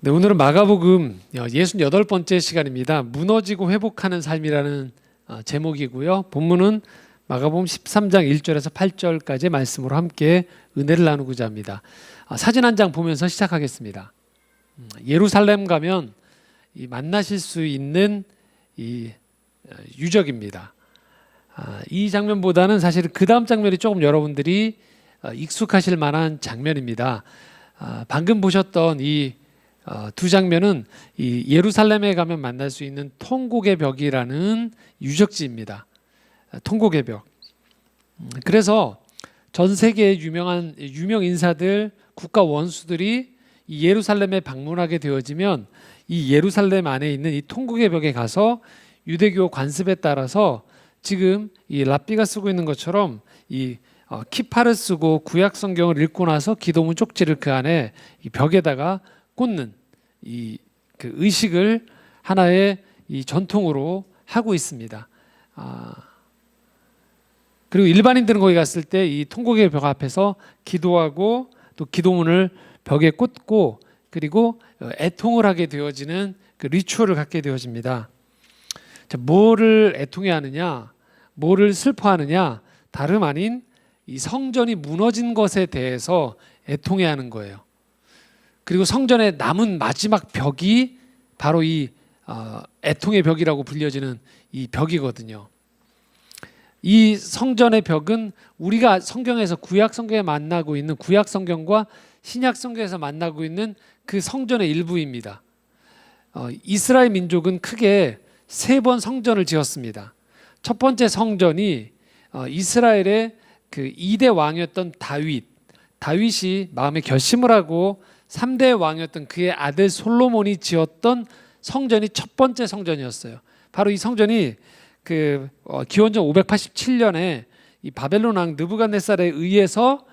네, 오늘은 마가복음 68번째 시간입니다. 무너지고 회복하는 삶이라는 제목이고요. 본문은 마가복음 13장 1절에서 8절까지의 말씀으로 함께 은혜를 나누고자 합니다. 사진 한 장 보면서 시작하겠습니다. 예루살렘 가면 만나실 수 있는 이 유적입니다. 이 장면보다는 사실 그 다음 장면이 조금 여러분들이 익숙하실 만한 장면입니다. 방금 보셨던 이 두 장면은 이 예루살렘에 가면 만날 수 있는 통곡의 벽이라는 유적지입니다. 통곡의 벽. 그래서 전 세계의 유명 인사들, 국가 원수들이 이 예루살렘에 방문하게 되어지면 이 예루살렘 안에 있는 이 통곡의 벽에 가서 유대교 관습에 따라서 지금 이 랍비가 쓰고 있는 것처럼 이 키파를 쓰고 구약 성경을 읽고 나서 기도문 쪽지를 그 안에 이 벽에다가 꽂는 그 의식을 하나의 이 전통으로 하고 있습니다. 그리고 일반인들은 거기 갔을 때 이 통곡의 벽 앞에서 기도하고 또 기도문을 벽에 꽂고 그리고 애통을 하게 되어지는 그 리추얼을 갖게 되어집니다. 자, 뭐를 애통해 하느냐, 뭐를 슬퍼하느냐, 다름 아닌 이 성전이 무너진 것에 대해서 애통해 하는 거예요. 그리고 성전에 남은 마지막 벽이 바로 이 애통의 벽이라고 불려지는 이 벽이거든요. 이 성전의 벽은 우리가 성경에서 구약 성경에 만나고 있는 구약 성경과 신약 성경에서 만나고 있는 그 성전의 일부입니다. 이스라엘 민족은 크게 3번 성전을 지었습니다. 첫 번째 성전이 이스라엘의 그 2대 왕이었던 다윗이 마음에 결심을 하고 3대 왕이었던 그의 아들 솔로몬이 지었던 성전이 첫 번째 성전이었어요. 바로 이 성전이 그 기원전 587년에 이 바벨론 왕 느부갓네살에 의해서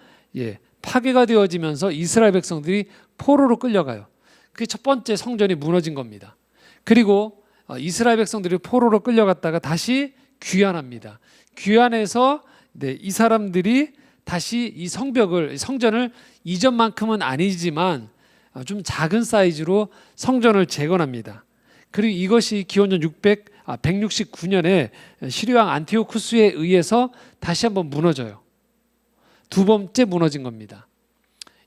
파괴가 되어지면서 이스라엘 백성들이 포로로 끌려가요. 그게 첫 번째 성전이 무너진 겁니다. 그리고 이스라엘 백성들이 포로로 끌려갔다가 다시 귀환합니다. 귀환해서 이 사람들이 다시 이 성전을 이전만큼은 아니지만 좀 작은 사이즈로 성전을 재건합니다. 그리고 이것이 기원전 169년에 시리아왕 안티오쿠스에 의해서 다시 한번 무너져요. 두 번째 무너진 겁니다.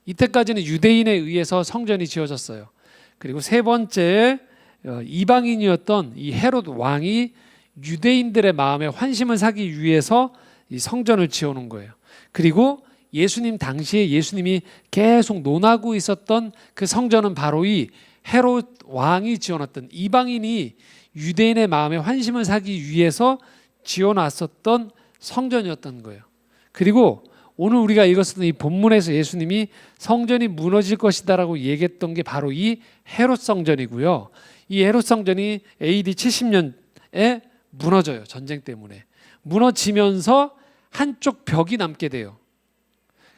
이때까지는 유대인에 의해서 성전이 지어졌어요. 그리고 세 번째 이방인이었던 이 헤롯 왕이 유대인들의 마음에 환심을 사기 위해서 이 성전을 지어놓은 거예요. 그리고 예수님 당시에 예수님이 계속 논하고 있었던 그 성전은 바로 이 헤롯 왕이 지어놨던 이방인이 유대인의 마음에 환심을 사기 위해서 지어놨었던 성전이었던 거예요. 그리고 오늘 우리가 읽었던 이 본문에서 예수님이 성전이 무너질 것이다라고 얘기했던 게 바로 이 헤롯 성전이고요. 이 헤롯 성전이 AD 70년에 무너져요. 전쟁 때문에. 무너지면서 한쪽 벽이 남게 돼요.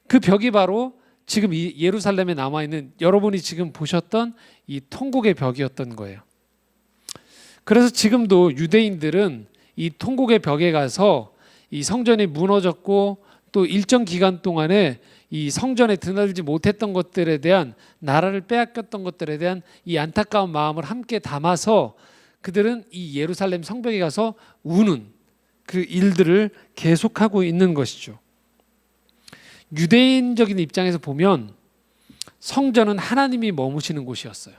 그 벽이 바로 지금 이 예루살렘에 남아있는 여러분이 지금 보셨던 이 통곡의 벽이었던 거예요. 그래서 지금도 유대인들은 이 통곡의 벽에 가서 이 성전이 무너졌고 또 일정 기간 동안에 이 성전에 드나들지 못했던 것들에 대한 나라를 빼앗겼던 것들에 대한 이 안타까운 마음을 함께 담아서 그들은 이 예루살렘 성벽에 가서 우는 그 일들을 계속하고 있는 것이죠. 유대인적인 입장에서 보면 성전은 하나님이 머무시는 곳이었어요.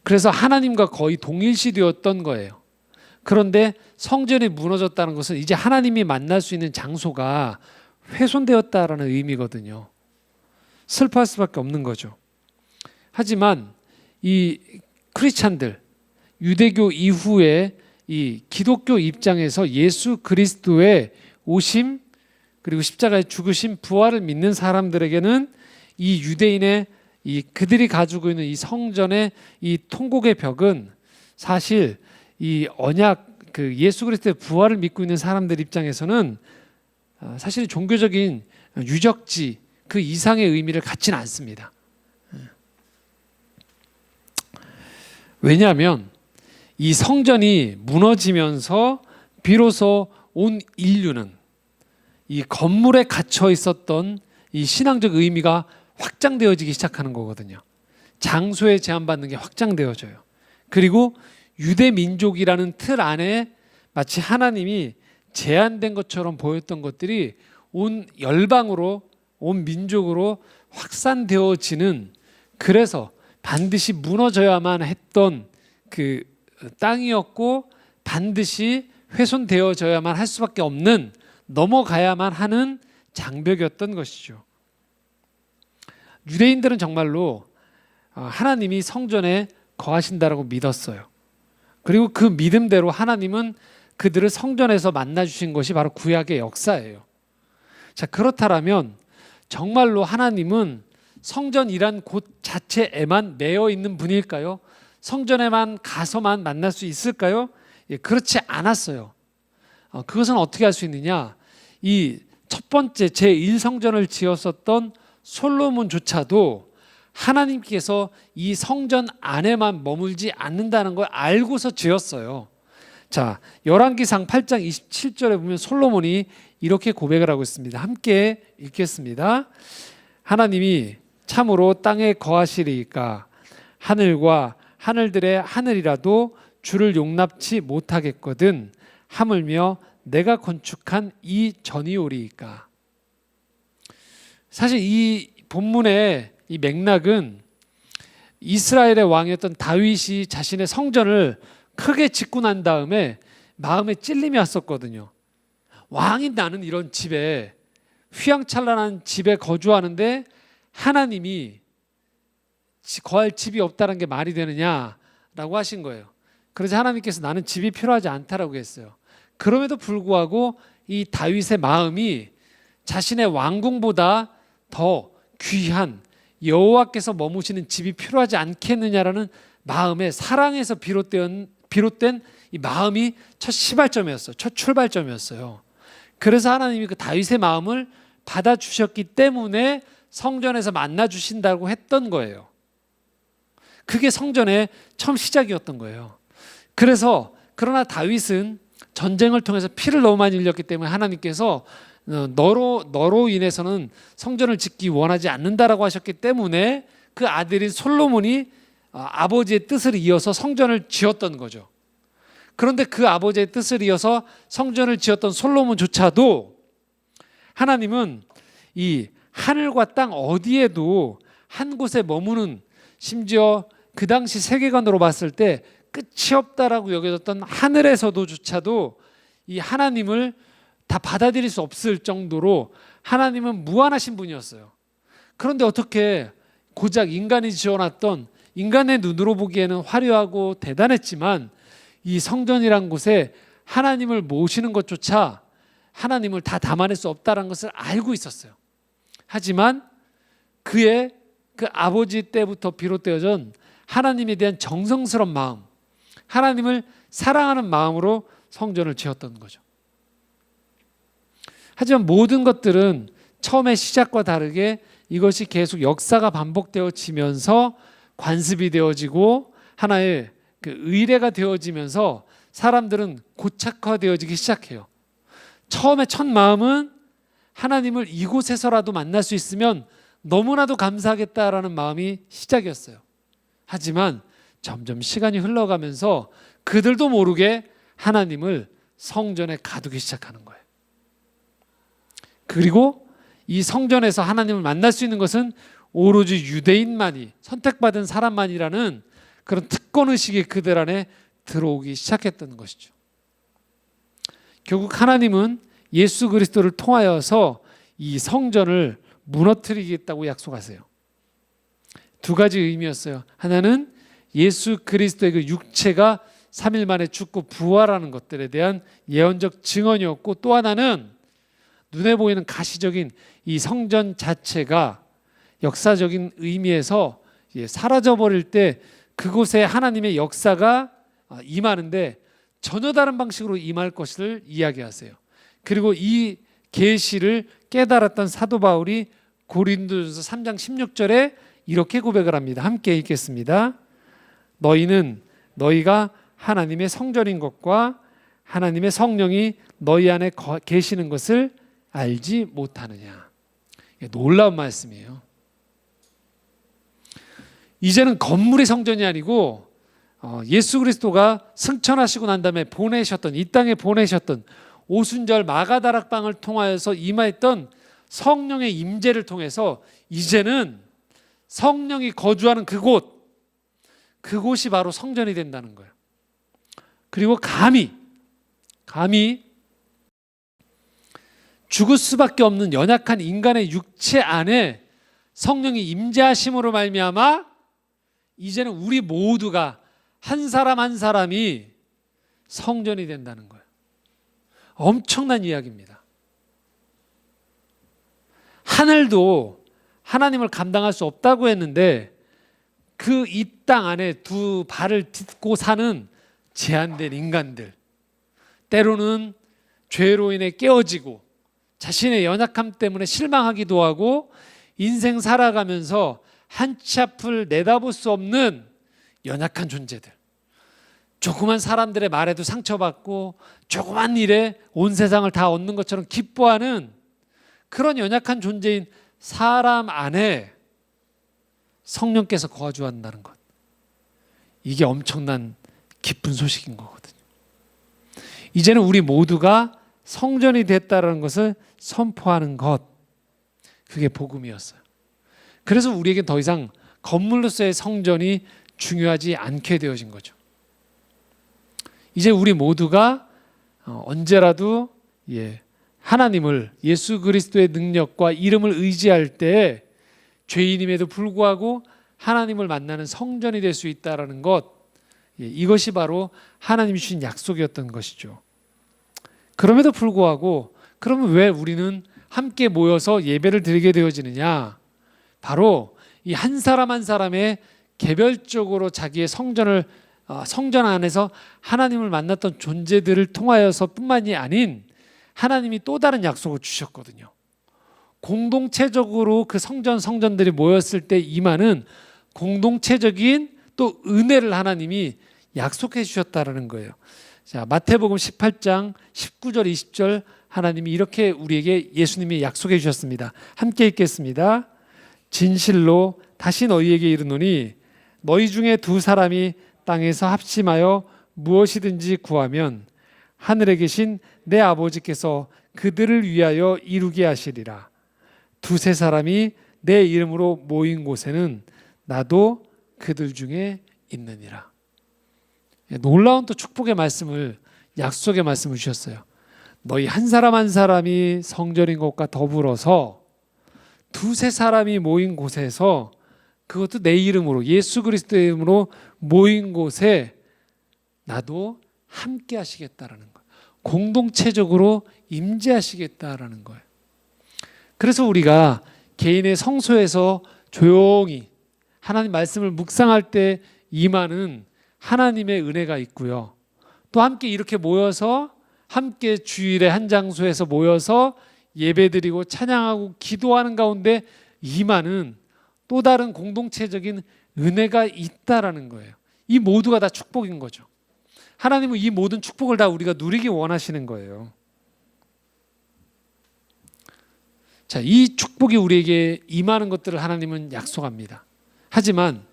그래서 하나님과 거의 동일시 되었던 거예요. 그런데 성전이 무너졌다는 것은 이제 하나님이 만날 수 있는 장소가 훼손되었다라는 의미거든요. 슬퍼할 수밖에 없는 거죠. 하지만 이 크리스찬들, 유대교 이후에 이 기독교 입장에서 예수 그리스도의 오심 그리고 십자가의 죽으심 부활을 믿는 사람들에게는 이 유대인의 그들이 가지고 있는 이 성전의 이 통곡의 벽은 사실 이 언약 그 예수 그리스도의 부활을 믿고 있는 사람들 입장에서는 사실 종교적인 유적지 그 이상의 의미를 갖지는 않습니다. 왜냐하면 이 성전이 무너지면서 비로소 온 인류는 이 건물에 갇혀 있었던 이 신앙적 의미가 확장되어지기 시작하는 거거든요. 장소에 제한받는 게 확장되어져요. 그리고 유대 민족이라는 틀 안에 마치 하나님이 제한된 것처럼 보였던 것들이 온 열방으로, 온 민족으로 확산되어지는, 그래서 반드시 무너져야만 했던 그 땅이었고 반드시 훼손되어져야만 할 수밖에 없는, 넘어가야만 하는 장벽이었던 것이죠. 유대인들은 정말로 하나님이 성전에 거하신다라고 믿었어요. 그리고 그 믿음대로 하나님은 그들을 성전에서 만나 주신 것이 바로 구약의 역사예요. 자, 그렇다면 정말로 하나님은 성전이란 곳 자체에만 매여 있는 분일까요? 성전에만 가서만 만날 수 있을까요? 예, 그렇지 않았어요. 그것은 어떻게 할 수 있느냐? 이 첫 번째 제1성전을 지었었던 솔로몬조차도 하나님께서 이 성전 안에만 머물지 않는다는 걸 알고서 지었어요. 자, 열왕기상 8장 27절에 보면 솔로몬이 이렇게 고백을 하고 있습니다. 함께 읽겠습니다. 하나님이 참으로 땅에 거하시리이까 하늘과 하늘들의 하늘이라도 주를 용납치 못하겠거든 하물며 내가 건축한 이 전이오리이까. 사실 이 본문의 이 맥락은 이스라엘의 왕이었던 다윗이 자신의 성전을 크게 짓고 난 다음에 마음에 찔림이 왔었거든요. 왕인 나는 이런 집에, 휘황찬란한 집에 거주하는데 하나님이 거할 집이 없다는 게 말이 되느냐라고 하신 거예요. 그래서 하나님께서 나는 집이 필요하지 않다라고 했어요. 그럼에도 불구하고 이 다윗의 마음이 자신의 왕궁보다 더 귀한 여호와께서 머무시는 집이 필요하지 않겠느냐라는 마음의 사랑에서 비롯된 이 마음이 첫 시발점이었어요. 첫 출발점이었어요. 그래서 하나님이 그 다윗의 마음을 받아주셨기 때문에 성전에서 만나주신다고 했던 거예요. 그게 성전의 처음 시작이었던 거예요. 그러나 다윗은 전쟁을 통해서 피를 너무 많이 흘렸기 때문에 하나님께서 너로 인해서는 성전을 짓기 원하지 않는다라고 하셨기 때문에 그 아들인 솔로몬이 아버지의 뜻을 이어서 성전을 지었던 거죠. 그런데 그 아버지의 뜻을 이어서 성전을 지었던 솔로몬조차도 하나님은 이 하늘과 땅 어디에도 한 곳에 머무는, 심지어 그 당시 세계관으로 봤을 때 끝이 없다라고 여겨졌던 하늘에서도조차도 이 하나님을 다 받아들일 수 없을 정도로 하나님은 무한하신 분이었어요. 그런데 어떻게 고작 인간이 지어놨던, 인간의 눈으로 보기에는 화려하고 대단했지만 이 성전이란 곳에 하나님을 모시는 것조차 하나님을 다 담아낼 수 없다는 것을 알고 있었어요. 하지만 그의 그 아버지 때부터 비롯되어진 하나님에 대한 정성스러운 마음, 하나님을 사랑하는 마음으로 성전을 지었던 거죠. 하지만 모든 것들은 처음의 시작과 다르게 이것이 계속 역사가 반복되어지면서 관습이 되어지고 하나의 그 의례가 되어지면서 사람들은 고착화되어지기 시작해요. 처음에 첫 마음은 하나님을 이곳에서라도 만날 수 있으면 너무나도 감사하겠다라는 마음이 시작이었어요. 하지만 점점 시간이 흘러가면서 그들도 모르게 하나님을 성전에 가두기 시작하는 거예요. 그리고 이 성전에서 하나님을 만날 수 있는 것은 오로지 유대인만이, 선택받은 사람만이라는 그런 특권의식이 그들 안에 들어오기 시작했던 것이죠. 결국 하나님은 예수 그리스도를 통하여서 이 성전을 무너뜨리겠다고 약속하세요. 두 가지 의미였어요. 하나는 예수 그리스도의 그 육체가 3일 만에 죽고 부활하는 것들에 대한 예언적 증언이었고, 또 하나는 눈에 보이는 가시적인 이 성전 자체가 역사적인 의미에서 사라져버릴 때 그곳에 하나님의 역사가 임하는데 전혀 다른 방식으로 임할 것을 이야기하세요. 그리고 이 계시를 깨달았던 사도 바울이 고린도전서 3장 16절에 이렇게 고백을 합니다. 함께 읽겠습니다. 너희는 너희가 하나님의 성전인 것과 하나님의 성령이 너희 안에 계시는 것을 알지 못하느냐. 놀라운 말씀이에요. 이제는 건물이 성전이 아니고 예수 그리스도가 승천하시고 난 다음에 보내셨던, 이 땅에 보내셨던 오순절 마가다락방을 통하여서 임하였던 성령의 임재를 통해서 이제는 성령이 거주하는 그곳이 바로 성전이 된다는 거예요. 그리고 감히 죽을 수밖에 없는 연약한 인간의 육체 안에 성령이 임재하심으로 말미암아 이제는 우리 모두가 한 사람 한 사람이 성전이 된다는 거예요. 엄청난 이야기입니다. 하늘도 하나님을 감당할 수 없다고 했는데 그 이 땅 안에 두 발을 딛고 사는 제한된 인간들, 때로는 죄로 인해 깨어지고 자신의 연약함 때문에 실망하기도 하고 인생 살아가면서 한 치 앞을 내다볼 수 없는 연약한 존재들, 조그만 사람들의 말에도 상처받고 조그만 일에 온 세상을 다 얻는 것처럼 기뻐하는 그런 연약한 존재인 사람 안에 성령께서 거주한다는 것, 이게 엄청난 기쁜 소식인 거거든요. 이제는 우리 모두가 성전이 됐다는 것을 선포하는 것, 그게 복음이었어요. 그래서 우리에게 더 이상 건물로서의 성전이 중요하지 않게 되어진 거죠. 이제 우리 모두가 언제라도 하나님을, 예수 그리스도의 능력과 이름을 의지할 때 죄인임에도 불구하고 하나님을 만나는 성전이 될 수 있다는 것, 이것이 바로 하나님이 주신 약속이었던 것이죠. 그럼에도 불구하고 그러면 왜 우리는 함께 모여서 예배를 드리게 되어지느냐? 바로 이 한 사람 한 사람의 개별적으로 자기의 성전 안에서 하나님을 만났던 존재들을 통하여서 뿐만이 아닌 하나님이 또 다른 약속을 주셨거든요. 공동체적으로 그 성전들이 모였을 때 임하는 공동체적인 또 은혜를 하나님이 약속해 주셨다는 거예요. 자, 마태복음 18장 19절 20절 하나님이 이렇게 우리에게 예수님이 약속해 주셨습니다. 함께 읽겠습니다. 진실로 다시 너희에게 이르노니 너희 중에 두 사람이 땅에서 합심하여 무엇이든지 구하면 하늘에 계신 내 아버지께서 그들을 위하여 이루게 하시리라. 두세 사람이 내 이름으로 모인 곳에는 나도 그들 중에 있느니라. 놀라운 또 축복의 말씀을, 약속의 말씀을 주셨어요. 너희 한 사람 한 사람이 성전인 것과 더불어서 두세 사람이 모인 곳에서, 그것도 내 이름으로, 예수 그리스도의 이름으로 모인 곳에 나도 함께 하시겠다라는 거예요. 공동체적으로 임재하시겠다라는 거예요. 그래서 우리가 개인의 성소에서 조용히 하나님 말씀을 묵상할 때 임하는 하나님의 은혜가 있고요. 또 함께 이렇게 모여서 함께 주일에 한 장소에서 모여서 예배드리고 찬양하고 기도하는 가운데 임하는 또 다른 공동체적인 은혜가 있다라는 거예요. 이 모두가 다 축복인 거죠. 하나님은 이 모든 축복을 다 우리가 누리기 원하시는 거예요. 자, 이 축복이 우리에게 임하는 것들을 하나님은 약속합니다. 하지만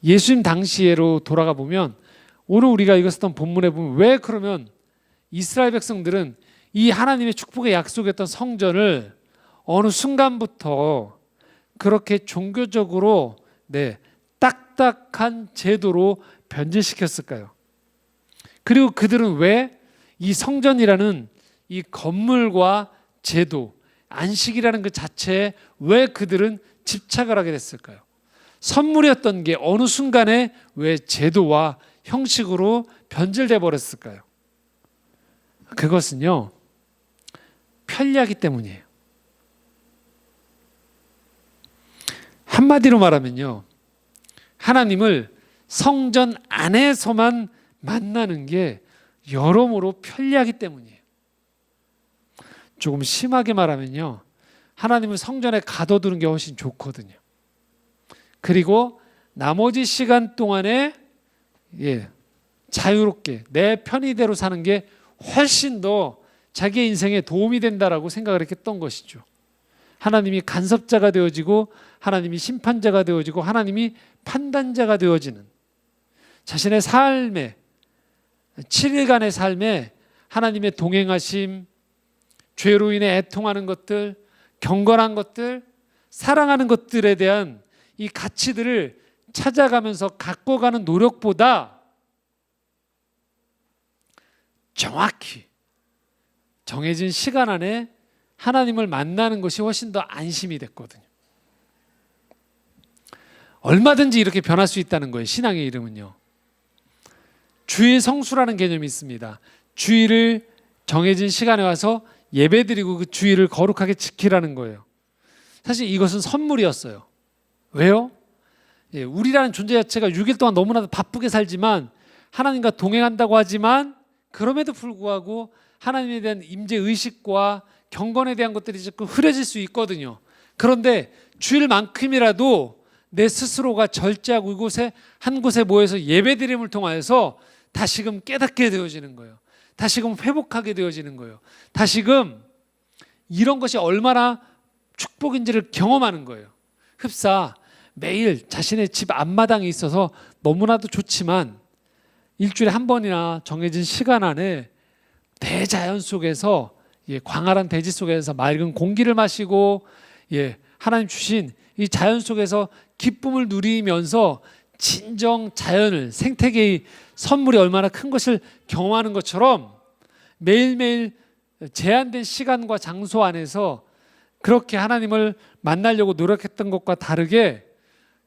예수님 당시에로 돌아가 보면, 오늘 우리가 읽었던 본문에 보면 왜 그러면 이스라엘 백성들은 이 하나님의 축복의 약속이었던 성전을 어느 순간부터 그렇게 종교적으로 딱딱한 제도로 변질시켰을까요? 그리고 그들은 왜 이 성전이라는 이 건물과 제도, 안식이라는 그 자체에 왜 그들은 집착을 하게 됐을까요? 선물이었던 게 어느 순간에 왜 제도와 형식으로 변질돼 버렸을까요? 그것은요, 편리하기 때문이에요. 한마디로 말하면요, 하나님을 성전 안에서만 만나는 게 여러모로 편리하기 때문이에요. 조금 심하게 말하면요, 하나님을 성전에 가둬두는 게 훨씬 좋거든요. 그리고 나머지 시간 동안에 자유롭게 내 편의대로 사는 게 훨씬 더 자기의 인생에 도움이 된다라고 생각을 했던 것이죠. 하나님이 간섭자가 되어지고 하나님이 심판자가 되어지고 하나님이 판단자가 되어지는 자신의 삶에 7일간의 삶에 하나님의 동행하심, 죄로 인해 애통하는 것들, 경건한 것들, 사랑하는 것들에 대한 이 가치들을 찾아가면서 갖고 가는 노력보다 정확히 정해진 시간 안에 하나님을 만나는 것이 훨씬 더 안심이 됐거든요. 얼마든지 이렇게 변할 수 있다는 거예요. 신앙의 이름은요. 주일 성수라는 개념이 있습니다. 주일을 정해진 시간에 와서 예배드리고 그 주일을 거룩하게 지키라는 거예요. 사실 이것은 선물이었어요. 왜요? 우리라는 존재 자체가 6일 동안 너무나도 바쁘게 살지만 하나님과 동행한다고 하지만 그럼에도 불구하고 하나님에 대한 임재의식과 경건에 대한 것들이 자꾸 흐려질 수 있거든요. 그런데 주일만큼이라도 내 스스로가 절제하고 이곳에 한 곳에 모여서 예배드림을 통하여서 다시금 깨닫게 되어지는 거예요. 다시금 회복하게 되어지는 거예요. 다시금 이런 것이 얼마나 축복인지를 경험하는 거예요. 흡사 매일 자신의 집 앞마당에 있어서 너무나도 좋지만 일주일에 한 번이나 정해진 시간 안에 대자연 속에서 광활한 대지 속에서 맑은 공기를 마시고 하나님 주신 이 자연 속에서 기쁨을 누리면서 진정 자연을 생태계의 선물이 얼마나 큰 것을 경험하는 것처럼 매일매일 제한된 시간과 장소 안에서 그렇게 하나님을 만나려고 노력했던 것과 다르게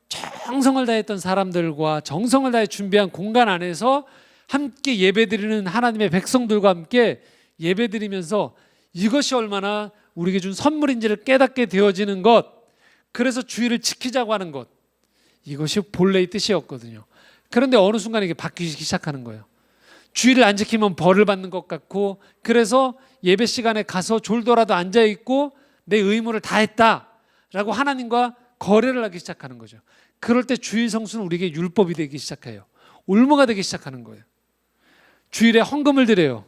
정성을 다했던 사람들과 정성을 다해 준비한 공간 안에서 함께 예배드리는 하나님의 백성들과 함께 예배드리면서 이것이 얼마나 우리에게 준 선물인지를 깨닫게 되어지는 것, 그래서 주의를 지키자고 하는 것, 이것이 본래의 뜻이었거든요. 그런데 어느 순간 이게 바뀌기 시작하는 거예요. 주의를 안 지키면 벌을 받는 것 같고, 그래서 예배 시간에 가서 졸더라도 앉아있고 내 의무를 다했다라고 하나님과 거래를 하기 시작하는 거죠. 그럴 때 주일 성수는 우리에게 율법이 되기 시작해요. 올무가 되기 시작하는 거예요. 주일에 헌금을 드려요.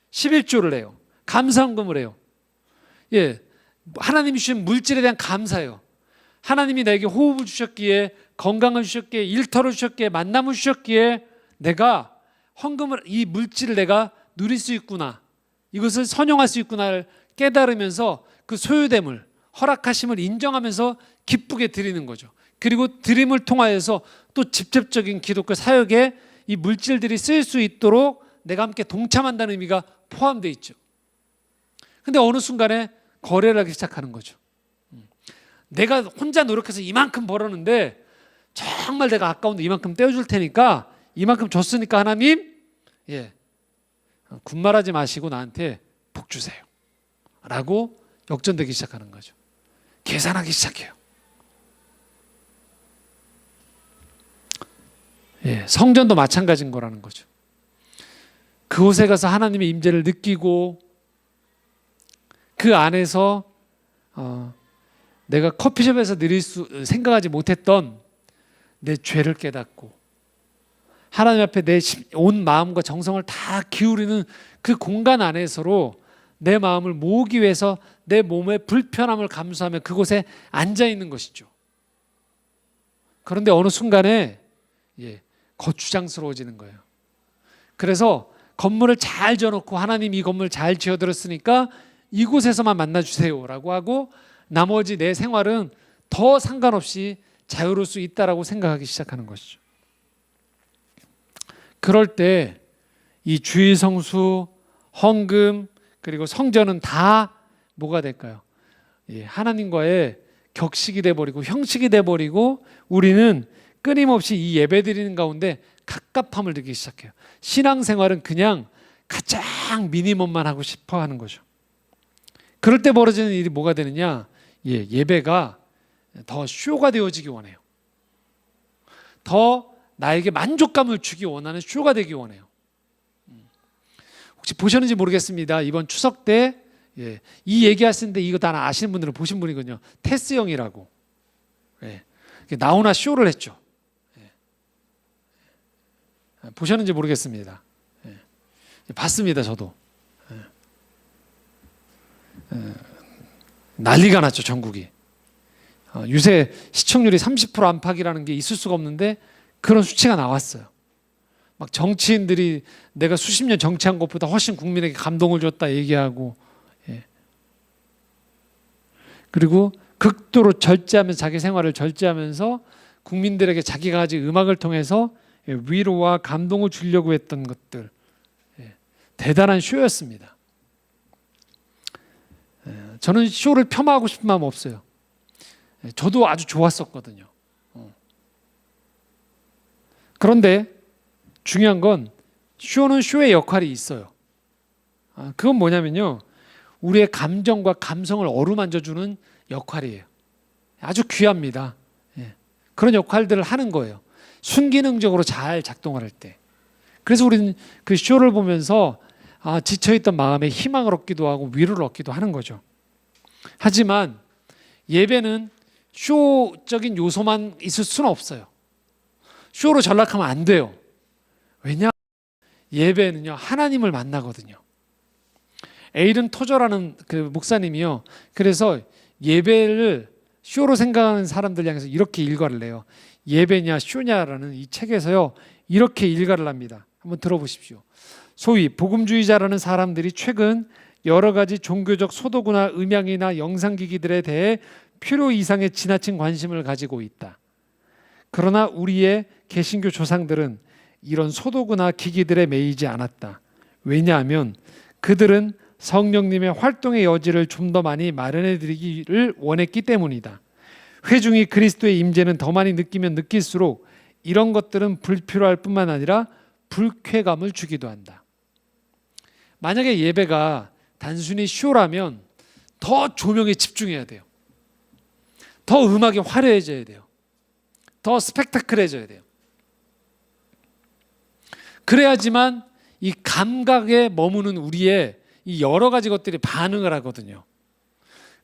11조를 해요. 감사헌금을 해요. 하나님이 주신 물질에 대한 감사예요. 하나님이 나에게 호흡을 주셨기에, 건강을 주셨기에, 일터를 주셨기에, 만남을 주셨기에 내가 헌금을, 이 물질을 내가 누릴 수 있구나, 이것을 선용할 수 있구나를 깨달으면서 그 소유됨을, 허락하심을 인정하면서 기쁘게 드리는 거죠. 그리고 드림을 통하여서 또 직접적인 기독교 사역에 이 물질들이 쓰일 수 있도록 내가 함께 동참한다는 의미가 포함되어 있죠. 근데 어느 순간에 거래를 하기 시작하는 거죠. 내가 혼자 노력해서 이만큼 벌었는데 정말 내가 아까운데 이만큼 떼어줄 테니까, 이만큼 줬으니까 하나님, 군말하지 마시고 나한테 복 주세요 라고 역전되기 시작하는 거죠. 계산하기 시작해요. 성전도 마찬가지인 거라는 거죠. 그곳에 가서 하나님의 임재를 느끼고 그 안에서 내가 커피숍에서 생각하지 못했던 내 죄를 깨닫고 하나님 앞에 내 온 마음과 정성을 다 기울이는 그 공간 안에서로 내 마음을 모으기 위해서 내 몸의 불편함을 감수하며 그곳에 앉아 있는 것이죠. 그런데 어느 순간에 거추장스러워지는 거예요. 그래서 건물을 잘 지어놓고 하나님 이 건물 잘 지어들었으니까 이곳에서만 만나주세요 라고 하고 나머지 내 생활은 더 상관없이 자유로울 수 있다라고 생각하기 시작하는 것이죠. 그럴 때 이 주일 성수, 헌금, 그리고 성전은 다 뭐가 될까요? 하나님과의 격식이 돼버리고 형식이 돼버리고 우리는 끊임없이 이 예배 드리는 가운데 갑갑함을 느끼기 시작해요. 신앙생활은 그냥 가장 미니멈만 하고 싶어 하는 거죠. 그럴 때 벌어지는 일이 뭐가 되느냐? 예배가 더 쇼가 되어지기 원해요. 더 나에게 만족감을 주기 원하는 쇼가 되기 원해요. 혹시 보셨는지 모르겠습니다. 이번 추석 때 이 얘기하시는데 이거 다 아시는 분들은 보신 분이거든요. 테스 형이라고 나훈아 쇼를 했죠. 보셨는지 모르겠습니다. 봤습니다, 저도. 난리가 났죠, 전국이. 요새 시청률이 30% 안팎이라는 게 있을 수가 없는데 그런 수치가 나왔어요. 막 정치인들이 내가 수십 년 정치한 것보다 훨씬 국민에게 감동을 줬다 얘기하고, 예. 그리고 극도로 절제하면서 자기 생활을 절제하면서 국민들에게 자기가 가진 음악을 통해서 위로와 감동을 주려고 했던 것들, 예. 대단한 쇼였습니다. 저는 쇼를 폄하하고 싶은 마음 없어요. 저도 아주 좋았었거든요. 그런데 중요한 건 쇼는 쇼의 역할이 있어요. 그건 뭐냐면요, 우리의 감정과 감성을 어루만져주는 역할이에요. 아주 귀합니다. 그런 역할들을 하는 거예요. 순기능적으로 잘 작동을 할 때. 그래서 우리는 그 쇼를 보면서 지쳐있던 마음에 희망을 얻기도 하고 위로를 얻기도 하는 거죠. 하지만 예배는 쇼적인 요소만 있을 수는 없어요. 쇼로 전락하면 안 돼요. 왜냐? 예배는요, 하나님을 만나거든요. 에이른 토저라는 그 목사님이요, 그래서 예배를 쇼로 생각하는 사람들 향해서 이렇게 일과를 해요. 예배냐 쇼냐라는 이 책에서요, 이렇게 일과를 합니다. 한번 들어보십시오. 소위 복음주의자라는 사람들이 최근 여러 가지 종교적 소도구나 음향이나 영상기기들에 대해 필요 이상의 지나친 관심을 가지고 있다. 그러나 우리의 개신교 조상들은 이런 소도구나 기기들에 매이지 않았다. 왜냐하면 그들은 성령님의 활동의 여지를 좀 더 많이 마련해 드리기를 원했기 때문이다. 회중이 그리스도의 임재는 더 많이 느끼면 느낄수록 이런 것들은 불필요할 뿐만 아니라 불쾌감을 주기도 한다. 만약에 예배가 단순히 쇼라면 더 조명에 집중해야 돼요. 더 음악이 화려해져야 돼요. 더 스펙타클해져야 돼요. 그래야지만 이 감각에 머무는 우리의 이 여러 가지 것들이 반응을 하거든요.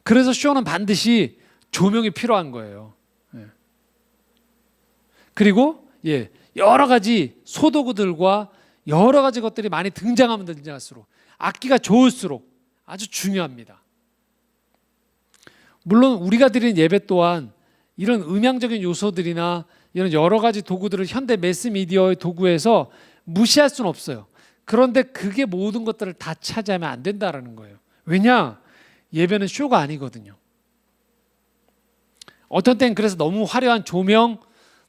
그래서 쇼는 반드시 조명이 필요한 거예요. 그리고 여러 가지 소도구들과 여러 가지 것들이 많이 등장하면 등장할수록, 악기가 좋을수록 아주 중요합니다. 물론 우리가 드리는 예배 또한 이런 음향적인 요소들이나 이런 여러 가지 도구들을 현대 매스미디어의 도구에서 무시할 수는 없어요. 그런데 그게 모든 것들을 다 차지하면 안 된다는 거예요. 왜냐? 예배는 쇼가 아니거든요. 어떤 때는 그래서 너무 화려한 조명,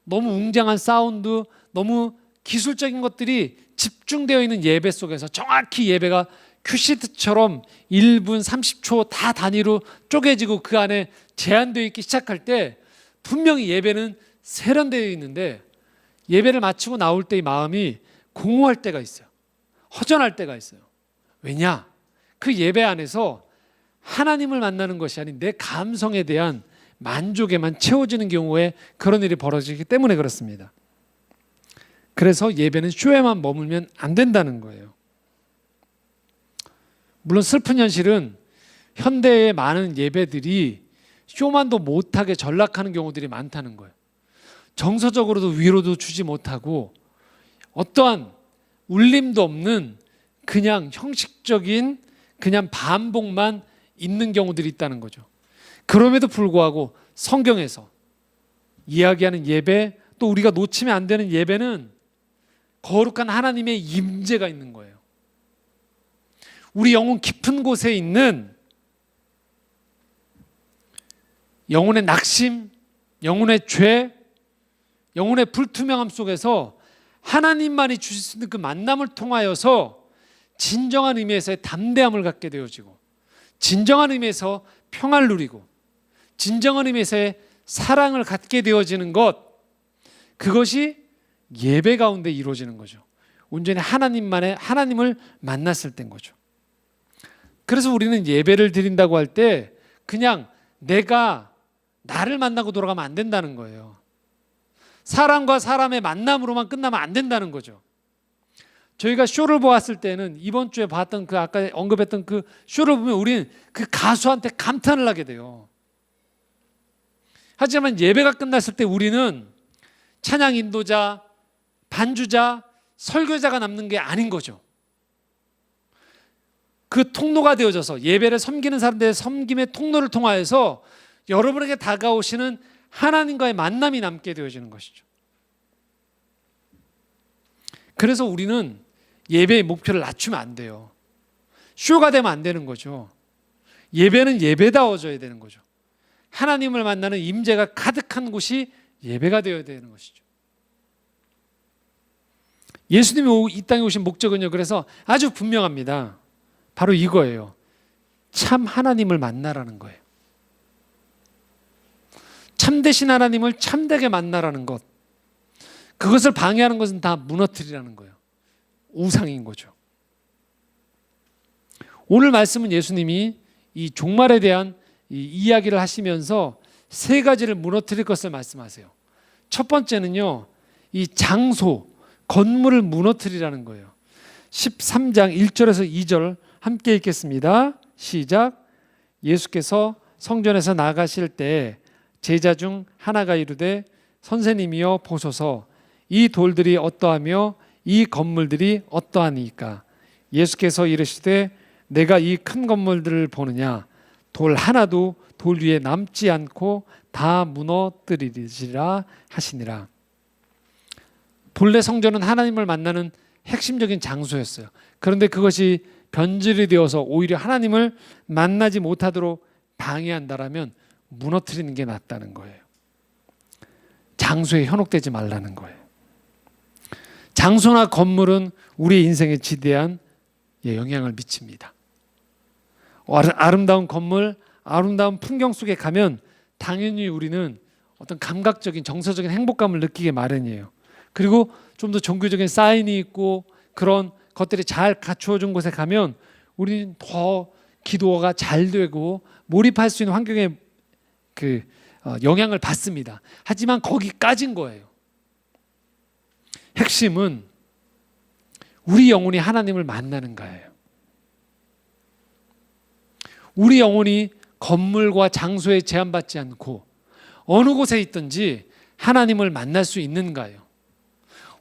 너무 웅장한 사운드, 너무 기술적인 것들이 집중되어 있는 예배 속에서 정확히 예배가 큐시트처럼 1분 30초 다 단위로 쪼개지고 그 안에 제한되어 있기 시작할 때 분명히 예배는 세련되어 있는데 예배를 마치고 나올 때 이 마음이 공허할 때가 있어요. 허전할 때가 있어요. 왜냐? 그 예배 안에서 하나님을 만나는 것이 아닌 내 감성에 대한 만족에만 채워지는 경우에 그런 일이 벌어지기 때문에 그렇습니다. 그래서 예배는 쇼에만 머물면 안 된다는 거예요. 물론 슬픈 현실은 현대의 많은 예배들이 쇼만도 못하게 전락하는 경우들이 많다는 거예요. 정서적으로도 위로도 주지 못하고 어떠한 울림도 없는 그냥 형식적인 그냥 반복만 있는 경우들이 있다는 거죠. 그럼에도 불구하고 성경에서 이야기하는 예배, 또 우리가 놓치면 안 되는 예배는 거룩한 하나님의 임재가 있는 거예요. 우리 영혼 깊은 곳에 있는 영혼의 낙심, 영혼의 죄, 영혼의 불투명함 속에서 하나님만이 주실 수 있는 그 만남을 통하여서 진정한 의미에서의 담대함을 갖게 되어지고, 진정한 의미에서 평안을 누리고, 진정한 의미에서의 사랑을 갖게 되어지는 것, 그것이 예배 가운데 이루어지는 거죠. 온전히 하나님을 만났을 때인 거죠. 그래서 우리는 예배를 드린다고 할 때 그냥 내가 나를 만나고 돌아가면 안 된다는 거예요. 사람과 사람의 만남으로만 끝나면 안 된다는 거죠. 저희가 쇼를 보았을 때는 이번 주에 봤던 그 아까 언급했던 그 쇼를 보면 우리는 그 가수한테 감탄을 하게 돼요. 하지만 예배가 끝났을 때 우리는 찬양 인도자, 반주자, 설교자가 남는 게 아닌 거죠. 그 통로가 되어져서 예배를 섬기는 사람들의 섬김의 통로를 통하여서 여러분에게 다가오시는 하나님과의 만남이 남게 되어지는 것이죠. 그래서 우리는 예배의 목표를 낮추면 안 돼요. 쇼가 되면 안 되는 거죠. 예배는 예배다워져야 되는 거죠. 하나님을 만나는 임재가 가득한 곳이 예배가 되어야 되는 것이죠. 예수님이 이 땅에 오신 목적은요, 그래서 아주 분명합니다. 바로 이거예요. 참 하나님을 만나라는 거예요. 참되신 하나님을 참되게 만나라는 것. 그것을 방해하는 것은 다 무너뜨리라는 거예요. 우상인 거죠. 오늘 말씀은 예수님이 이 종말에 대한 이 이야기를 하시면서 세 가지를 무너뜨릴 것을 말씀하세요. 첫 번째는요, 이 장소, 건물을 무너뜨리라는 거예요. 13장 1절에서 2절 함께 읽겠습니다. 시작. 예수께서 성전에서 나가실 때 제자 중 하나가 이르되 선생님이여 보소서 이 돌들이 어떠하며 이 건물들이 어떠하니까. 예수께서 이르시되 내가 이 큰 건물들을 보느냐. 돌 하나도 돌 위에 남지 않고 다 무너뜨리리라 하시니라. 본래 성전은 하나님을 만나는 핵심적인 장소였어요. 그런데 그것이 변질이 되어서 오히려 하나님을 만나지 못하도록 방해한다라면 무너뜨리는 게 낫다는 거예요. 장소에 현혹되지 말라는 거예요. 장소나 건물은 우리의 인생에 지대한 영향을 미칩니다. 아름다운 건물, 아름다운 풍경 속에 가면 당연히 우리는 어떤 감각적인 정서적인 행복감을 느끼게 마련이에요. 그리고 좀 더 종교적인 사인이 있고 그런 것들이 잘 갖추어진 곳에 가면 우리는 더 기도가 잘 되고 몰입할 수 있는 환경에 영향을 받습니다. 하지만 거기까지인 거예요. 핵심은 우리 영혼이 하나님을 만나는 거예요. 우리 영혼이 건물과 장소에 제한받지 않고 어느 곳에 있든지 하나님을 만날 수 있는가요?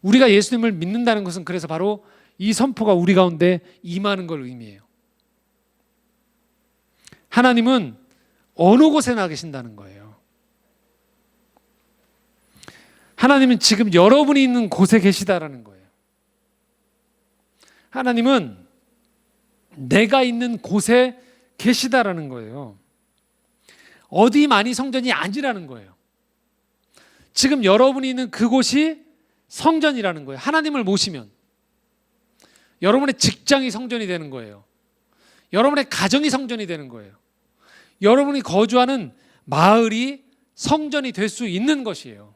우리가 예수님을 믿는다는 것은 그래서 바로 이 선포가 우리 가운데 임하는 걸 의미해요. 하나님은 어느 곳에나 계신다는 거예요. 하나님은 지금 여러분이 있는 곳에 계시다라는 거예요. 하나님은 내가 있는 곳에 계시다라는 거예요. 어디만이 성전이 아니라는 거예요. 지금 여러분이 있는 그곳이 성전이라는 거예요. 하나님을 모시면 여러분의 직장이 성전이 되는 거예요. 여러분의 가정이 성전이 되는 거예요. 여러분이 거주하는 마을이 성전이 될 수 있는 것이에요.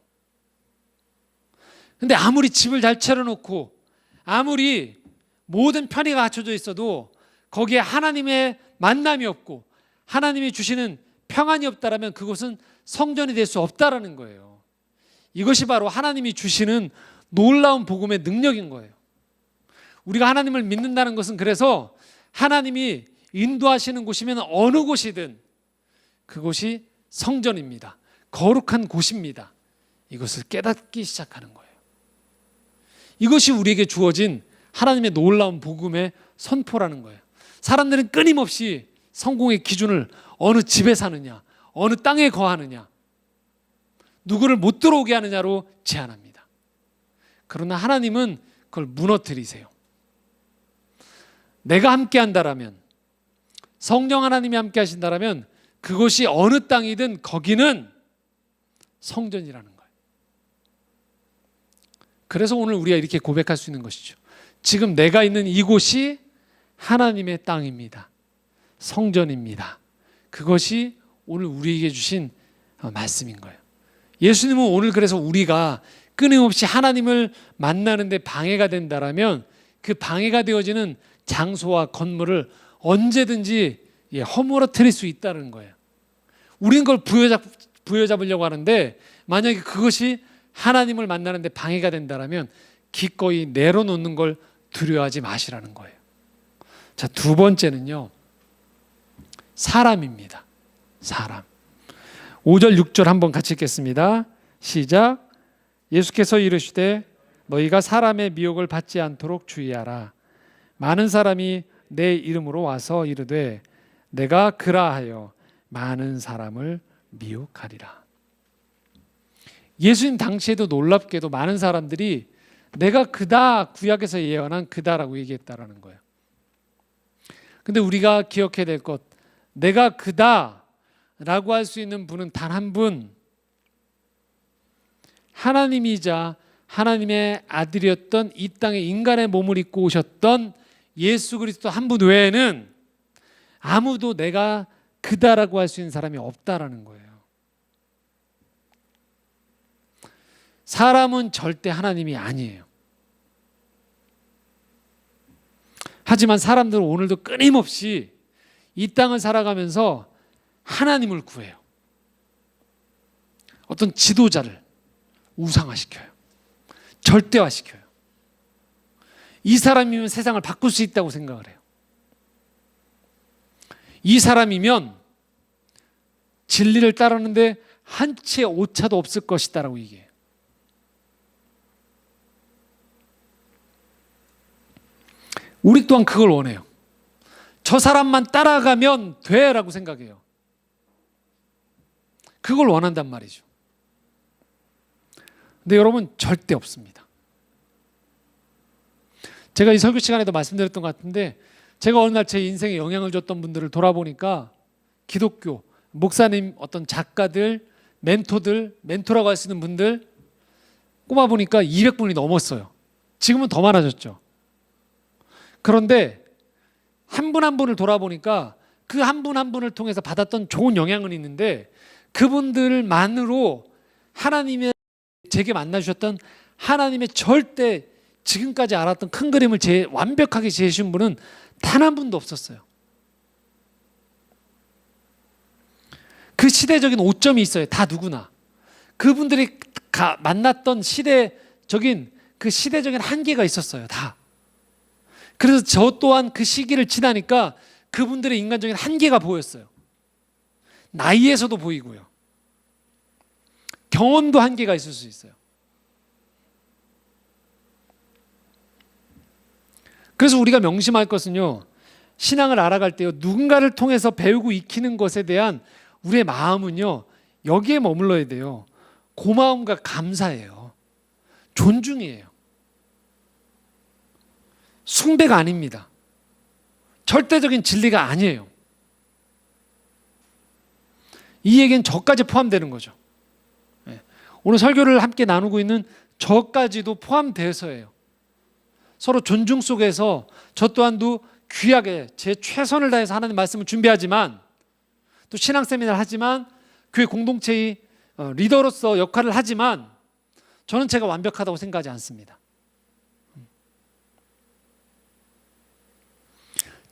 근데 아무리 집을 잘 차려놓고 아무리 모든 편의가 갖춰져 있어도 거기에 하나님의 만남이 없고 하나님이 주시는 평안이 없다라면 그곳은 성전이 될 수 없다라는 거예요. 이것이 바로 하나님이 주시는 놀라운 복음의 능력인 거예요. 우리가 하나님을 믿는다는 것은 그래서 하나님이 인도하시는 곳이면 어느 곳이든 그곳이 성전입니다. 거룩한 곳입니다. 이것을 깨닫기 시작하는 거예요. 이것이 우리에게 주어진 하나님의 놀라운 복음의 선포라는 거예요. 사람들은 끊임없이 성공의 기준을 어느 집에 사느냐, 어느 땅에 거하느냐, 누구를 못 들어오게 하느냐로 제한합니다. 그러나 하나님은 그걸 무너뜨리세요. 내가 함께 한다라면, 성령 하나님이 함께 하신다라면 그것이 어느 땅이든 거기는 성전이라는 거예요. 그래서 오늘 우리가 이렇게 고백할 수 있는 것이죠. 지금 내가 있는 이곳이 하나님의 땅입니다. 성전입니다. 그것이 오늘 우리에게 주신 말씀인 거예요. 예수님은 오늘 그래서 우리가 끊임없이 하나님을 만나는데 방해가 된다라면 그 방해가 되어지는 장소와 건물을 언제든지 허물어뜨릴 수 있다는 거예요. 우리는 그걸 부여잡으려고 하는데 만약에 그것이 하나님을 만나는데 방해가 된다라면 기꺼이 내려놓는 걸 두려워하지 마시라는 거예요. 자, 두 번째는요, 사람입니다. 사람. 5절 6절 한번 같이 읽겠습니다. 시작. 예수께서 이르시되 너희가 사람의 미혹을 받지 않도록 주의하라. 많은 사람이 내 이름으로 와서 이르되 내가 그라하여 많은 사람을 미혹하리라. 예수님 당시에도 놀랍게도 많은 사람들이 내가 그다, 구약에서 예언한 그다라고 얘기했다라는 거예요. 근데 우리가 기억해야 될 것, 내가 그다라고 할 수 있는 분은 단 한 분, 하나님이자 하나님의 아들이었던 이 땅에 인간의 몸을 입고 오셨던 예수 그리스도 한 분 외에는 아무도 내가 그다라고 할 수 있는 사람이 없다라는 거예요. 사람은 절대 하나님이 아니에요. 하지만 사람들은 오늘도 끊임없이 이 땅을 살아가면서 하나님을 구해요. 어떤 지도자를 우상화시켜요. 절대화시켜요. 이 사람이면 세상을 바꿀 수 있다고 생각을 해요. 이 사람이면 진리를 따르는데 한 채 오차도 없을 것이다라고 얘기해요. 우리 또한 그걸 원해요. 저 사람만 따라가면 돼라고 생각해요. 그걸 원한단 말이죠. 근데 여러분 절대 없습니다. 제가 이 설교 시간에도 말씀드렸던 것 같은데 제가 어느 날 제 인생에 영향을 줬던 분들을 돌아보니까 기독교, 목사님, 어떤 작가들, 멘토라고 할 수 있는 분들 꼽아보니까 200분이 넘었어요. 지금은 더 많아졌죠. 그런데 한 분 한 분을 돌아보니까 그 한 분 한 분을 통해서 받았던 좋은 영향은 있는데 그분들만으로 하나님의 제게 만나주셨던 하나님의 절대 지금까지 알았던 큰 그림을 완벽하게 제시한 분은 단 한 분도 없었어요. 그 시대적인 오점이 있어요. 다 누구나. 그분들이 만났던 시대적인 한계가 있었어요. 다. 그래서 저 또한 그 시기를 지나니까 그분들의 인간적인 한계가 보였어요. 나이에서도 보이고요. 경험도 한계가 있을 수 있어요. 그래서 우리가 명심할 것은요, 신앙을 알아갈 때요, 누군가를 통해서 배우고 익히는 것에 대한 우리의 마음은요, 여기에 머물러야 돼요. 고마움과 감사예요. 존중이에요. 숭배가 아닙니다. 절대적인 진리가 아니에요. 이 얘기는 저까지 포함되는 거죠. 오늘 설교를 함께 나누고 있는 저까지도 포함돼서예요. 서로 존중 속에서 저 또한도 귀하게 제 최선을 다해서 하나님 말씀을 준비하지만 또 신앙 세미나를 하지만 교회 공동체의 리더로서 역할을 하지만 저는 제가 완벽하다고 생각하지 않습니다.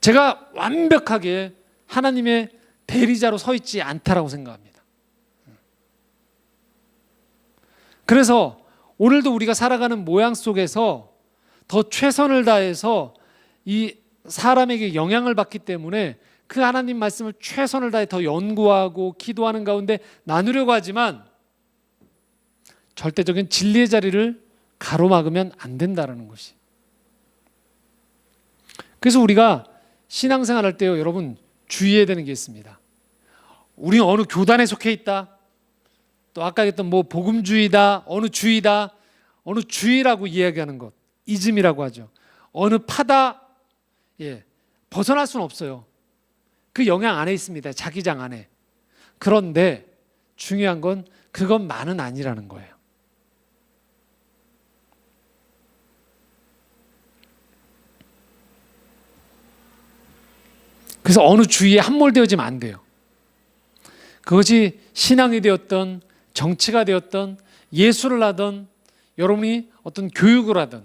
제가 완벽하게 하나님의 대리자로 서 있지 않다라고 생각합니다. 그래서 오늘도 우리가 살아가는 모양 속에서 더 최선을 다해서 이 사람에게 영향을 받기 때문에 그 하나님 말씀을 최선을 다해 더 연구하고 기도하는 가운데 나누려고 하지만 절대적인 진리의 자리를 가로막으면 안 된다는 것이. 그래서 우리가 신앙생활 할 때요, 여러분 주의해야 되는 게 있습니다. 우리는 어느 교단에 속해 있다. 또 아까 했던 복음주의다, 어느 주의다, 어느 주의라고 이야기하는 것, 이즘이라고 하죠. 어느 파다, 벗어날 수는 없어요. 그 영향 안에 있습니다. 자기장 안에. 그런데 중요한 건 그것만은 아니라는 거예요. 그래서 어느 주의에 함몰되어지면 안 돼요. 그것이 신앙이 되었던 정치가 되었던 예술을 하던 여러분이 어떤 교육을 하든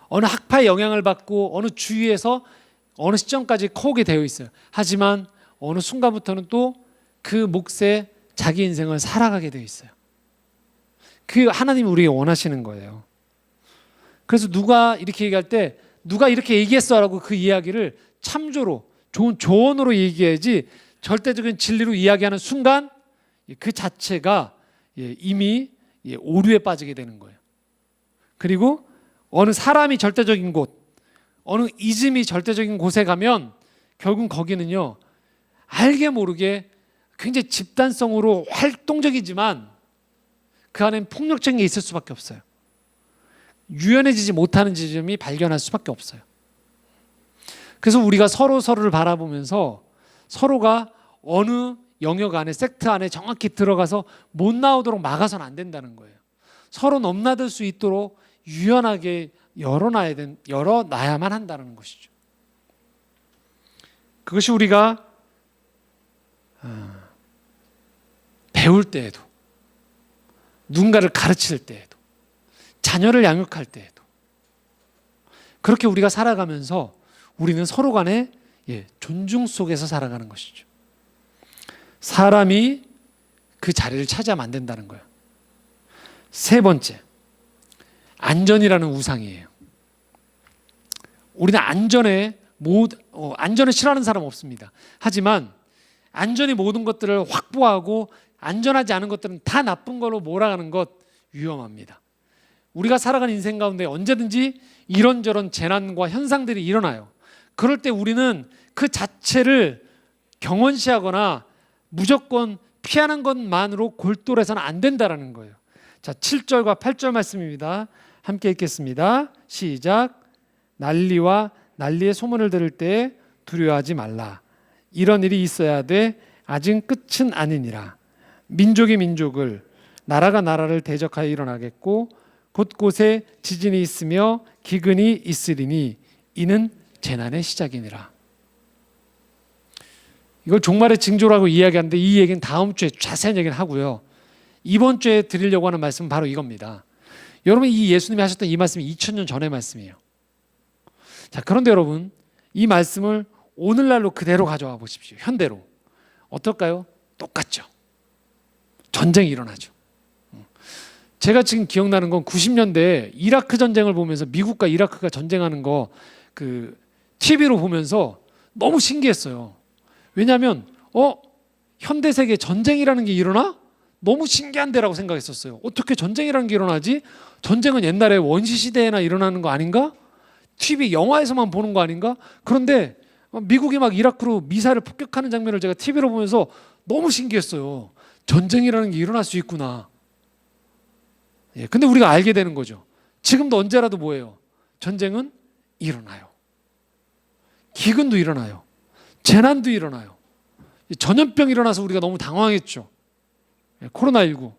어느 학파의 영향을 받고 어느 주위에서 어느 시점까지 커오게 되어 있어요. 하지만 어느 순간부터는 또 그 몫에 자기 인생을 살아가게 되어 있어요. 그 하나님이 우리에게 원하시는 거예요. 그래서 누가 이렇게 얘기할 때 누가 이렇게 얘기했어라고 그 이야기를 참조로 좋은 조언으로 얘기해야지 절대적인 진리로 이야기하는 순간 그 자체가 이미 오류에 빠지게 되는 거예요. 그리고 어느 사람이 절대적인 곳, 어느 이즘이 절대적인 곳에 가면 결국 거기는요, 알게 모르게 굉장히 집단성으로 활동적이지만 그 안엔 폭력적인 게 있을 수밖에 없어요. 유연해지지 못하는 지점이 발견할 수밖에 없어요. 그래서 우리가 서로를 바라보면서 서로가 어느 영역 안에, 섹트 안에 정확히 들어가서 못 나오도록 막아서는 안 된다는 거예요. 서로 넘나들 수 있도록 유연하게 열어놔야만 한다는 것이죠. 그것이 우리가 배울 때에도, 누군가를 가르칠 때에도, 자녀를 양육할 때에도, 그렇게 우리가 살아가면서 우리는 서로 간에 존중 속에서 살아가는 것이죠. 사람이 그 자리를 차지하면 안 된다는 거예요. 세 번째, 안전이라는 우상이에요. 우리는 안전을 싫어하는 사람 없습니다. 하지만 안전이 모든 것들을 확보하고 안전하지 않은 것들은 다 나쁜 걸로 몰아가는 것 위험합니다. 우리가 살아가는 인생 가운데 언제든지 이런저런 재난과 현상들이 일어나요. 그럴 때 우리는 그 자체를 경원시하거나 무조건 피하는 것만으로 골똘해서는 안 된다는 거예요. 자, 7절과 8절 말씀입니다. 함께 읽겠습니다. 시작. 난리와 난리의 소문을 들을 때 두려워하지 말라. 이런 일이 있어야 돼. 아직 끝은 아니니라. 민족이 민족을, 나라가 나라를 대적하여 일어나겠고 곳곳에 지진이 있으며 기근이 있으리니 이는 재난의 시작이니라. 이걸 종말의 징조라고 이야기하는데 이 얘기는 다음 주에 자세한 얘기를 하고요. 이번 주에 드리려고 하는 말씀은 바로 이겁니다. 여러분, 이 예수님이 하셨던 이 말씀이 2000년 전의 말씀이에요. 자, 그런데 여러분, 이 말씀을 오늘날로 그대로 가져와 보십시오. 현대로. 어떨까요? 똑같죠. 전쟁이 일어나죠. 제가 지금 기억나는 건 90년대 이라크 전쟁을 보면서 미국과 이라크가 전쟁하는 거 TV로 보면서 너무 신기했어요. 왜냐하면 현대 세계에 전쟁이라는 게 일어나? 너무 신기한데라고 생각했었어요. 어떻게 전쟁이라는 게 일어나지? 전쟁은 옛날에 원시 시대에나 일어나는 거 아닌가? TV 영화에서만 보는 거 아닌가? 그런데 미국이 막 이라크로 미사일을 폭격하는 장면을 제가 TV로 보면서 너무 신기했어요. 전쟁이라는 게 일어날 수 있구나. 근데 우리가 알게 되는 거죠. 지금도 언제라도 뭐예요? 전쟁은 일어나요. 기근도 일어나요. 재난도 일어나요. 전염병이 일어나서 우리가 너무 당황했죠. 코로나19.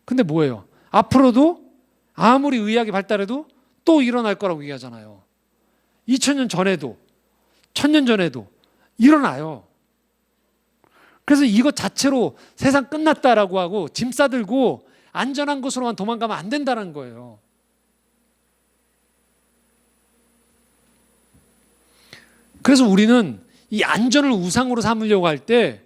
근데 뭐예요? 앞으로도 아무리 의학이 발달해도 또 일어날 거라고 얘기하잖아요. 2000년 전에도 1000년 전에도 일어나요. 그래서 이것 자체로 세상 끝났다라고 하고 짐 싸들고 안전한 곳으로만 도망가면 안 된다는 거예요. 그래서 우리는 이 안전을 우상으로 삼으려고 할 때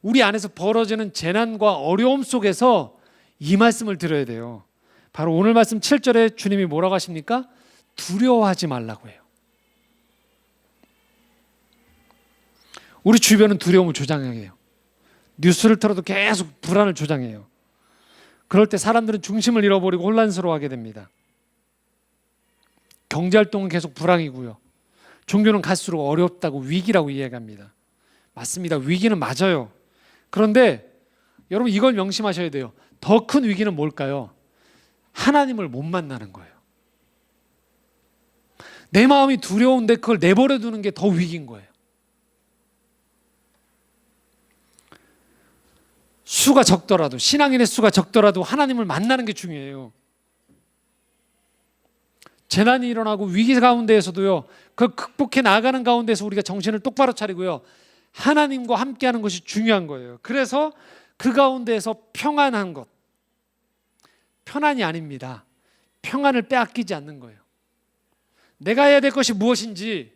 우리 안에서 벌어지는 재난과 어려움 속에서 이 말씀을 들어야 돼요. 바로 오늘 말씀 7절에 주님이 뭐라고 하십니까? 두려워하지 말라고 해요. 우리 주변은 두려움을 조장해요. 뉴스를 틀어도 계속 불안을 조장해요. 그럴 때 사람들은 중심을 잃어버리고 혼란스러워하게 됩니다. 경제활동은 계속 불황이고요. 종교는 갈수록 어렵다고 위기라고 이야기합니다. 맞습니다. 위기는 맞아요. 그런데 여러분 이걸 명심하셔야 돼요. 더 큰 위기는 뭘까요? 하나님을 못 만나는 거예요. 내 마음이 두려운데 그걸 내버려 두는 게 더 위기인 거예요. 수가 적더라도, 신앙인의 수가 적더라도 하나님을 만나는 게 중요해요. 재난이 일어나고 위기 가운데에서도요, 그걸 극복해 나가는 가운데서 우리가 정신을 똑바로 차리고요, 하나님과 함께하는 것이 중요한 거예요. 그래서 그 가운데에서 평안한 것, 편안이 아닙니다. 평안을 빼앗기지 않는 거예요. 내가 해야 될 것이 무엇인지,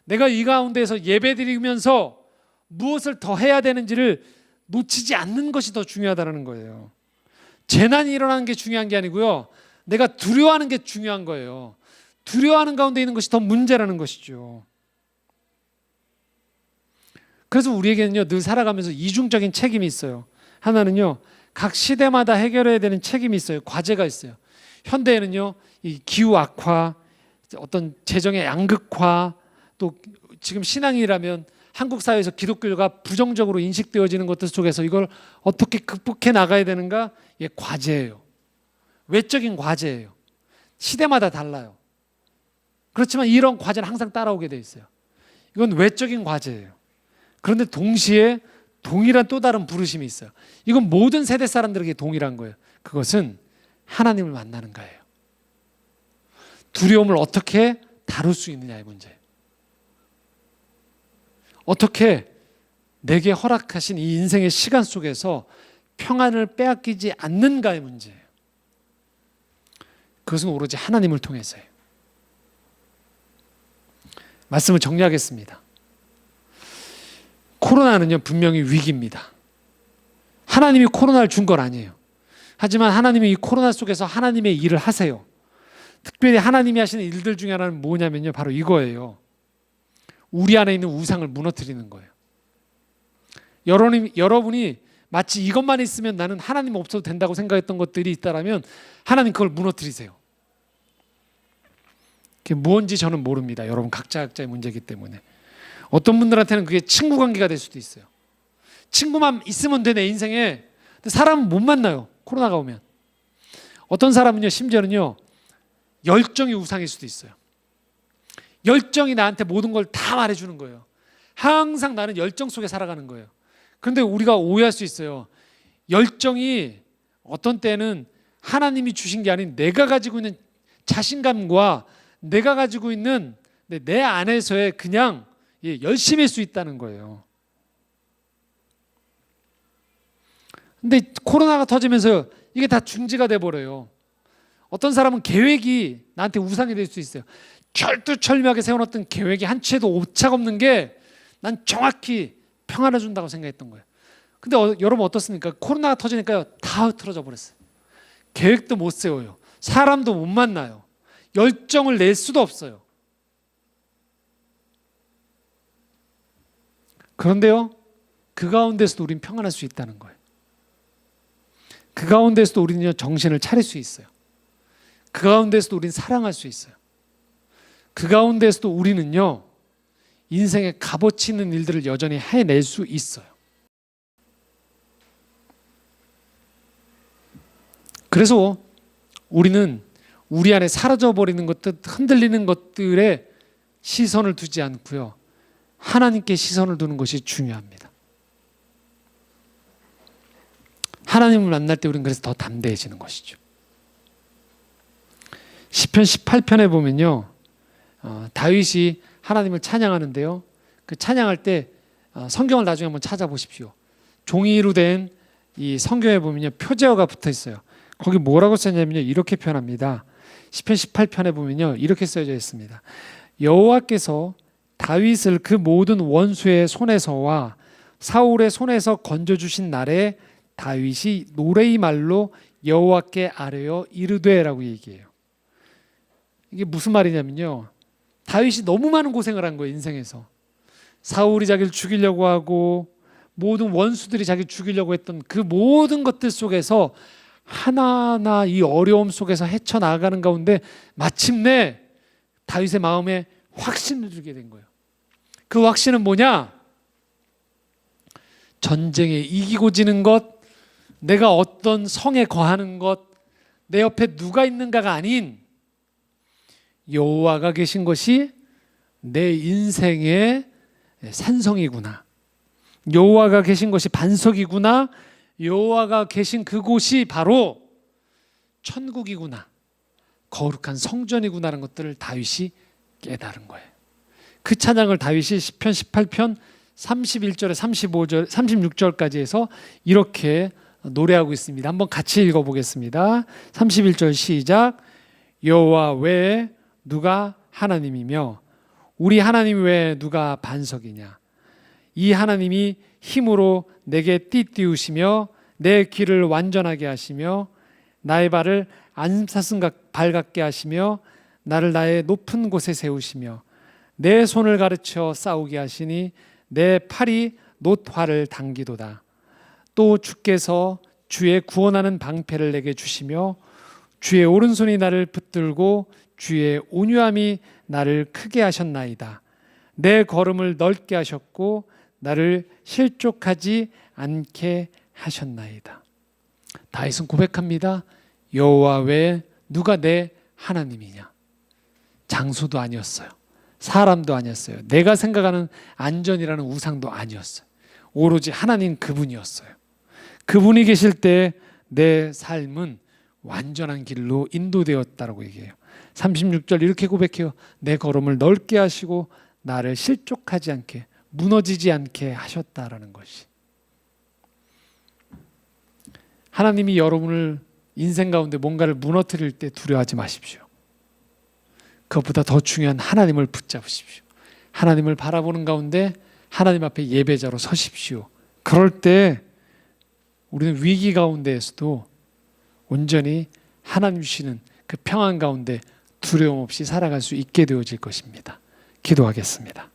내가 이 가운데에서 예배드리면서 무엇을 더 해야 되는지를 놓치지 않는 것이 더 중요하다는 거예요. 재난이 일어나는 게 중요한 게 아니고요, 내가 두려워하는 게 중요한 거예요. 두려워하는 가운데 있는 것이 더 문제라는 것이죠. 그래서 우리에게는요, 늘 살아가면서 이중적인 책임이 있어요. 하나는요, 각 시대마다 해결해야 되는 책임이 있어요. 과제가 있어요. 현대에는요, 이 기후 악화, 어떤 재정의 양극화, 또 지금 신앙이라면 한국 사회에서 기독교가 부정적으로 인식되어지는 것들 속에서 이걸 어떻게 극복해 나가야 되는가? 이게 과제예요. 외적인 과제예요. 시대마다 달라요. 그렇지만 이런 과제는 항상 따라오게 돼 있어요. 이건 외적인 과제예요. 그런데 동시에 동일한 또 다른 부르심이 있어요. 이건 모든 세대 사람들에게 동일한 거예요. 그것은 하나님을 만나는 거예요. 두려움을 어떻게 다룰 수 있느냐의 문제예요. 어떻게 내게 허락하신 이 인생의 시간 속에서 평안을 빼앗기지 않는가의 문제예요. 그것은 오로지 하나님을 통해서예요. 말씀을 정리하겠습니다. 코로나는요, 분명히 위기입니다. 하나님이 코로나를 준 건 아니에요. 하지만 하나님이 이 코로나 속에서 하나님의 일을 하세요. 특별히 하나님이 하시는 일들 중에 하나는 뭐냐면요, 바로 이거예요. 우리 안에 있는 우상을 무너뜨리는 거예요. 여러분이 마치 이것만 있으면 나는 하나님 없어도 된다고 생각했던 것들이 있다면 하나님 그걸 무너뜨리세요. 그게 무엇인지 저는 모릅니다. 여러분 각자의 문제이기 때문에. 어떤 분들한테는 그게 친구 관계가 될 수도 있어요. 친구만 있으면 돼, 내 인생에. 근데 사람은 못 만나요, 코로나가 오면. 어떤 사람은요, 심지어는요, 열정이 우상일 수도 있어요. 열정이 나한테 모든 걸 다 말해주는 거예요. 항상 나는 열정 속에 살아가는 거예요. 그런데 우리가 오해할 수 있어요. 열정이 어떤 때는 하나님이 주신 게 아닌 내가 가지고 있는 자신감과 내가 가지고 있는 내 안에서의 그냥 열심일 수 있다는 거예요. 근데 코로나가 터지면서 이게 다 중지가 돼버려요. 어떤 사람은 계획이 나한테 우상이 될 수 있어요. 철두철미하게 세워놨던 계획이 한 채도 오차가 없는 게 난 정확히 평안을 준다고 생각했던 거예요. 근데 여러분 어떻습니까? 코로나가 터지니까요, 다 흐트러져 버렸어요. 계획도 못 세워요. 사람도 못 만나요. 열정을 낼 수도 없어요. 그런데요, 그 가운데서도 우리는 평안할 수 있다는 거예요. 그 가운데서도 우리는 정신을 차릴 수 있어요. 그 가운데서도 우리는 사랑할 수 있어요. 그 가운데서도 우리는요, 인생의 값어치 있는 일들을 여전히 해낼 수 있어요. 그래서 우리는 우리 안에 사라져버리는 것들, 흔들리는 것들에 시선을 두지 않고요, 하나님께 시선을 두는 것이 중요합니다. 하나님을 만날 때 우리는 그래서 더 담대해지는 것이죠. 시편 18편에 보면요, 다윗이 하나님을 찬양하는데요, 그 찬양할 때 성경을 나중에 한번 찾아보십시오. 종이로 된 이 성경에 보면요, 표제어가 붙어 있어요. 거기 뭐라고 썼냐면요, 이렇게 표현합니다. 시편 18편에 보면요, 이렇게 써져 있습니다. 여호와께서 다윗을 그 모든 원수의 손에서와 사울의 손에서 건져주신 날에 다윗이 노래의 말로 여호와께 아뢰어 이르되라고 얘기해요. 이게 무슨 말이냐면요, 다윗이 너무 많은 고생을 한 거예요, 인생에서. 사울이 자기를 죽이려고 하고 모든 원수들이 자기를 죽이려고 했던 그 모든 것들 속에서 하나하나 이 어려움 속에서 헤쳐나가는 가운데 마침내 다윗의 마음에 확신을 주게 된 거예요. 그 확신은 뭐냐? 전쟁에 이기고 지는 것, 내가 어떤 성에 거하는 것, 내 옆에 누가 있는가가 아닌 여호와가 계신 것이 내 인생의 산성이구나. 여호와가 계신 것이 반석이구나. 여호와가 계신 그곳이 바로 천국이구나. 거룩한 성전이구나라는 것들을 다윗이 깨달은 거예요. 그 찬양을 다윗이 시편 18편 31절에 35절, 36절까지 해서 이렇게 노래하고 있습니다. 한번 같이 읽어보겠습니다. 31절 시작. 여호와 외에 누가 하나님이며 우리 하나님 외에 누가 반석이냐. 이 하나님이 힘으로 내게 띠띠우시며 내 길을 완전하게 하시며 나의 발을 안사슴 발 같게 하시며 나를 나의 높은 곳에 세우시며 내 손을 가르쳐 싸우게 하시니 내 팔이 놋활을 당기도다. 또 주께서 주의 구원하는 방패를 내게 주시며 주의 오른손이 나를 붙들고 주의 온유함이 나를 크게 하셨나이다. 내 걸음을 넓게 하셨고 나를 실족하지 않게 하셨나이다. 다윗은 고백합니다. 여호와 외에 누가 내 하나님이냐. 장소도 아니었어요. 사람도 아니었어요. 내가 생각하는 안전이라는 우상도 아니었어요. 오로지 하나님 그분이었어요. 그분이 계실 때 내 삶은 완전한 길로 인도되었다라고 얘기해요. 36절 이렇게 고백해요. 내 걸음을 넓게 하시고 나를 실족하지 않게, 무너지지 않게 하셨다라는 것이. 하나님이 여러분을 인생 가운데 뭔가를 무너뜨릴 때 두려워하지 마십시오. 그것보다 더 중요한 하나님을 붙잡으십시오. 하나님을 바라보는 가운데 하나님 앞에 예배자로 서십시오. 그럴 때 우리는 위기 가운데에서도 온전히 하나님 주시는 그 평안 가운데 두려움 없이 살아갈 수 있게 되어질 것입니다. 기도하겠습니다.